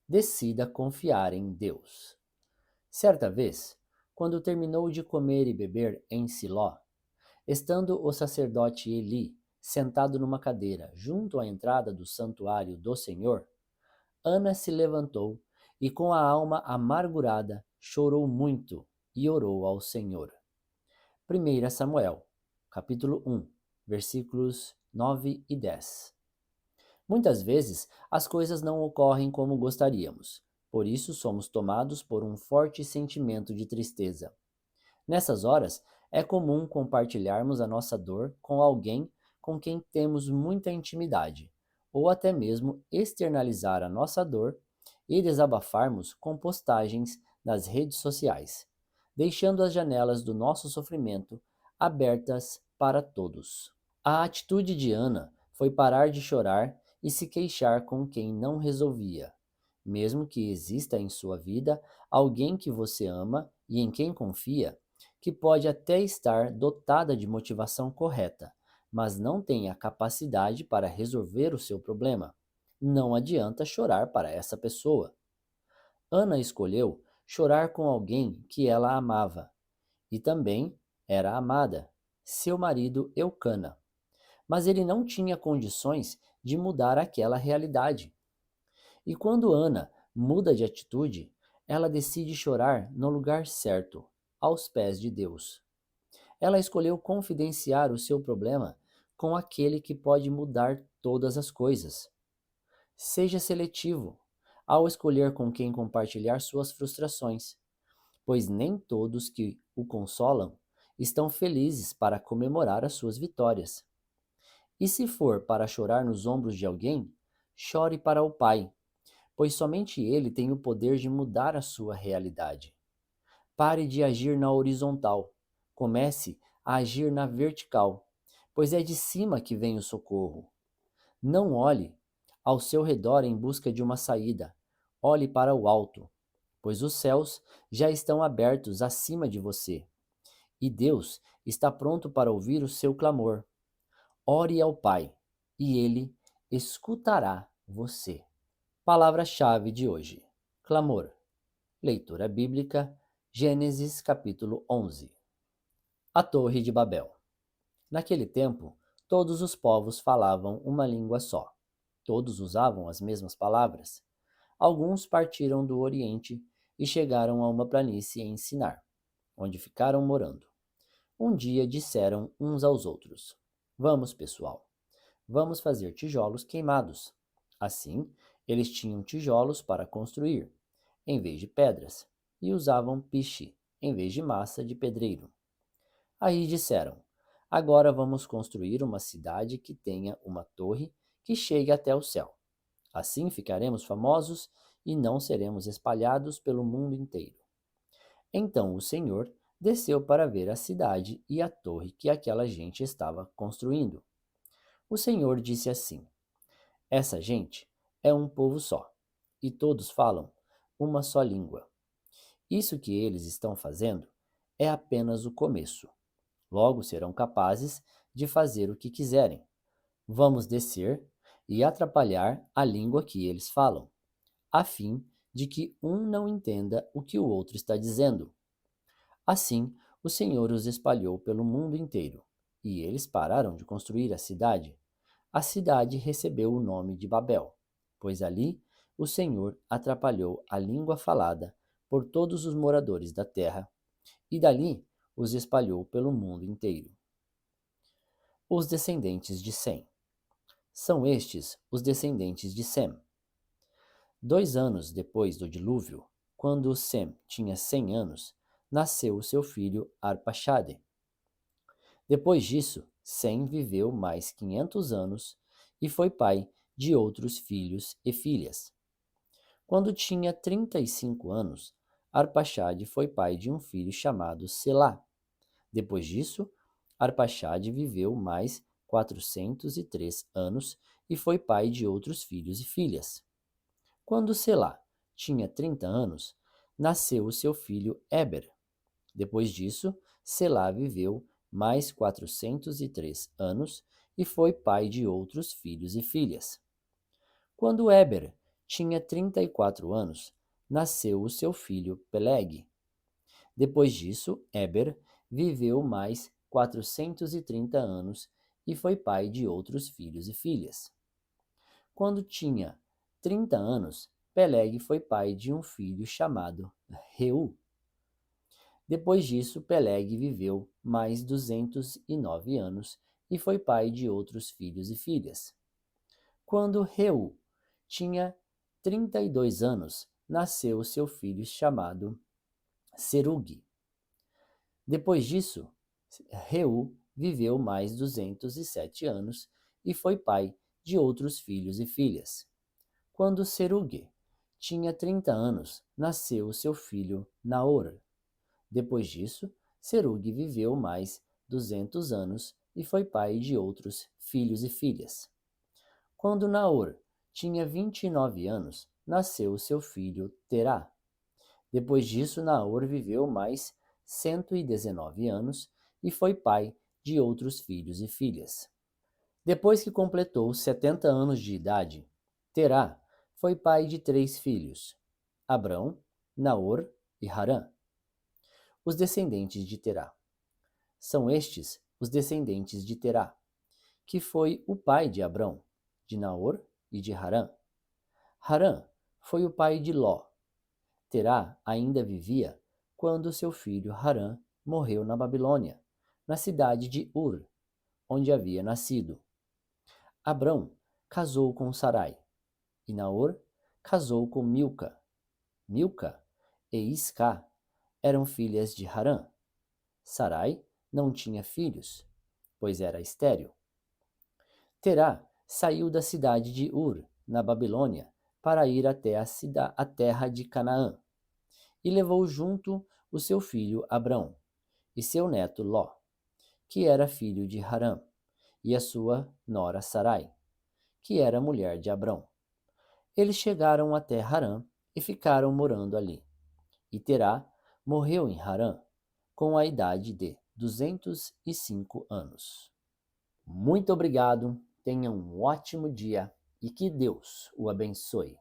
Decida confiar em Deus. Certa vez, quando terminou de comer e beber em Siló, estando o sacerdote Eli sentado numa cadeira junto à entrada do santuário do Senhor, Ana se levantou e, com a alma amargurada, chorou muito e orou ao Senhor. 1 Samuel, capítulo 1, versículos 9 e 10. Muitas vezes as coisas não ocorrem como gostaríamos, por isso somos tomados por um forte sentimento de tristeza. Nessas horas, é comum compartilharmos a nossa dor com alguém com quem temos muita intimidade, ou até mesmo externalizar a nossa dor e desabafarmos com postagens nas redes sociais, deixando as janelas do nosso sofrimento abertas para todos. A atitude de Ana foi parar de chorar e se queixar com quem não resolvia. Mesmo que exista em sua vida alguém que você ama e em quem confia, que pode até estar dotada de motivação correta, mas não tem a capacidade para resolver o seu problema. Não adianta chorar para essa pessoa. Ana escolheu chorar com alguém que ela amava e também era amada, seu marido Eucana. Mas ele não tinha condições de mudar aquela realidade. E quando Ana muda de atitude, ela decide chorar no lugar certo, aos pés de Deus. Ela escolheu confidenciar o seu problema com aquele que pode mudar todas as coisas. Seja seletivo ao escolher com quem compartilhar suas frustrações, pois nem todos que o consolam estão felizes para comemorar as suas vitórias. E se for para chorar nos ombros de alguém, chore para o Pai, pois somente Ele tem o poder de mudar a sua realidade. Pare de agir na horizontal, comece a agir na vertical, pois é de cima que vem o socorro. Não olhe ao seu redor em busca de uma saída, olhe para o alto, pois os céus já estão abertos acima de você, e Deus está pronto para ouvir o seu clamor. Ore ao Pai, e Ele escutará você. Palavra-chave de hoje: clamor. Leitura bíblica, Gênesis capítulo 11. A Torre de Babel. Naquele tempo, todos os povos falavam uma língua só. Todos usavam as mesmas palavras. Alguns partiram do Oriente e chegaram a uma planície em Sinar, onde ficaram morando. Um dia disseram uns aos outros: Vamos, pessoal, vamos fazer tijolos queimados. Assim, eles tinham tijolos para construir, em vez de pedras, e usavam piche, em vez de massa de pedreiro. Aí disseram: Agora vamos construir uma cidade que tenha uma torre que chegue até o céu. Assim ficaremos famosos e não seremos espalhados pelo mundo inteiro. Então o Senhor desceu para ver a cidade e a torre que aquela gente estava construindo. O Senhor disse assim: Essa gente é um povo só, e todos falam uma só língua. Isso que eles estão fazendo é apenas o começo. Logo serão capazes de fazer o que quiserem. Vamos descer e atrapalhar a língua que eles falam, a fim de que um não entenda o que o outro está dizendo. Assim, o Senhor os espalhou pelo mundo inteiro, e eles pararam de construir a cidade. A cidade recebeu o nome de Babel, pois ali o Senhor atrapalhou a língua falada por todos os moradores da terra, e dali os espalhou pelo mundo inteiro. Os descendentes de Sem. São estes os descendentes de Sem. 2 anos depois do dilúvio, quando Sem tinha 100 anos, nasceu seu filho Arpaxade. Depois disso, Sem viveu mais 500 anos e foi pai de outros filhos e filhas. Quando tinha 35 anos, Arpaxade foi pai de um filho chamado Selá. Depois disso, Arpaxade viveu mais 403 anos e foi pai de outros filhos e filhas. Quando Selá tinha 30 anos, nasceu o seu filho Éber. Depois disso, Selá viveu mais 403 anos e foi pai de outros filhos e filhas. Quando Éber tinha 34 anos, nasceu o seu filho Peleg. Depois disso, Eber viveu mais 430 anos e foi pai de outros filhos e filhas. Quando tinha 30 anos, Peleg foi pai de um filho chamado Reu. Depois disso, Peleg viveu mais 209 anos e foi pai de outros filhos e filhas. Quando Reu tinha 32 anos, nasceu seu filho chamado Serug. Depois disso, Reu viveu mais 207 anos e foi pai de outros filhos e filhas. Quando Serug tinha 30 anos, nasceu seu filho Naor. Depois disso, Serug viveu mais 200 anos e foi pai de outros filhos e filhas. Quando Naor tinha 29 anos, nasceu seu filho Terá. Depois disso, Naor viveu mais 119 anos e foi pai de outros filhos e filhas. Depois que completou 70 anos de idade, Terá foi pai de 3 filhos, Abrão, Naor e Harã. Os descendentes de Terá. São estes os descendentes de Terá, que foi o pai de Abrão, de Naor e de Harã. Harã foi o pai de Ló. Terá ainda vivia quando seu filho Harã morreu na Babilônia, na cidade de Ur, onde havia nascido. Abrão casou com Sarai, e Naor casou com Milca. Milca e Iscá eram filhas de Harã. Sarai não tinha filhos, pois era estéril. Terá saiu da cidade de Ur, na Babilônia, para ir até a terra de Canaã, e levou junto o seu filho Abrão e seu neto Ló, que era filho de Harã, e a sua nora Sarai, que era mulher de Abrão. Eles chegaram até Harã e ficaram morando ali. E Terá morreu em Harã, com a idade de 205 anos. Muito obrigado, tenha um ótimo dia e que Deus o abençoe.